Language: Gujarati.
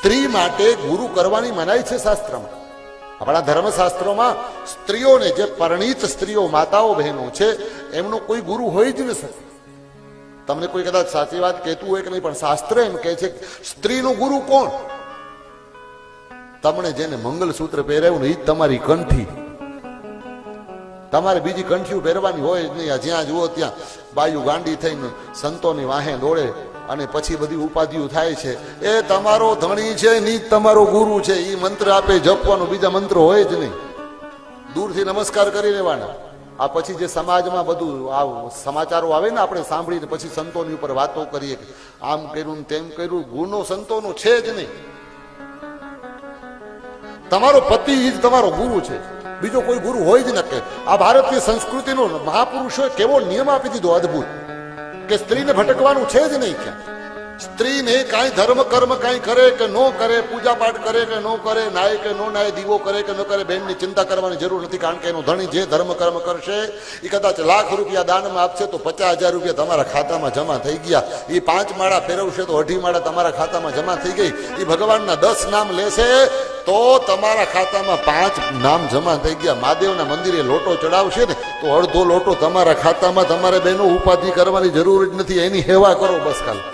સ્ત્રી માટે ગુરુ કરવાની મનાઈ છે શાસ્ત્રમાં. આપણા ધર્મશાસ્ત્રોમાં સ્ત્રીઓને, જે પરિણીત સ્ત્રીઓ માતાઓ બહેનો છે, એમનો કોઈ ગુરુ હોય જ ન શકે. તમને કોઈ કદાચ સાચી વાત કહેતું હોય કે નહીં, પણ શાસ્ત્ર એમ કહે છે સ્ત્રીનો ગુરુ કોણ? તમને જેને મંગલસૂત્ર પહેરાવ્યું ને એ જ તમારી કંઠી. તમારે બીજી કંઠીઓ પહેરવાની હોય જ નહીં. જ્યાં જુઓ ત્યાં બાયુ ગાંડી થઈને સંતોની વાહે દોડે અને પછી બધી ઉપાધિઓ થાય છે. એ તમારો ધણી છે, ની તમારો ગુરુ છે. એ મંત્ર આપે જપવાનો, બીજા મંત્રો હોય જ નહીં. દૂરથી નમસ્કાર કરી લેવાના. આ પછી જે સમાજમાં બધું આ સમાચારો આવે ને, આપણે સાંભળીને પછી સંતોની ઉપર વાતો કરીએ કે આમ કર્યું ને તેમ કર્યું. ગુનો સંતોનો છે જ નહીં. તમારો પતિ જ તમારો ગુરુ છે, બીજો કોઈ ગુરુ હોય જ ન કે. આ ભારતીય સંસ્કૃતિનો મહાપુરુષોએ કેવો નિયમ આપી દીધો અદભુત, કે સ્ત્રીને ભટકવાનું છે જ નહીં ક્યાં. સ્ત્રીને કાંઈ ધર્મ કર્મ કાંઈ કરે કે ન કરે, પૂજા પાઠ કરે કે ન કરે, નાય કે ન નાય, દીવો કરે કે ન કરે, બેનની ચિંતા કરવાની જરૂર નથી. કારણ કે એનો ધણી જે ધર્મ કર્મ કરશે એ કદાચ ₹1,00,000 દાનમાં આપશે તો ₹50,000 તમારા ખાતામાં જમા થઈ ગયા. એ 5 માળા ફેરવશે તો 2.5 માળા તમારા ખાતામાં જમા થઈ ગઈ. એ ભગવાનના 10 નામ લેશે તો તમારા ખાતામાં 5 નામ જમા થઈ ગયા. મહાદેવના મંદિરે લોટો ચડાવશે ને તો અડધો લોટો તમારા ખાતામાં. તમારે બેનો ઉપાધિ કરવાની જરૂર જ નથી. એની સેવા કરો બસ ખાલી.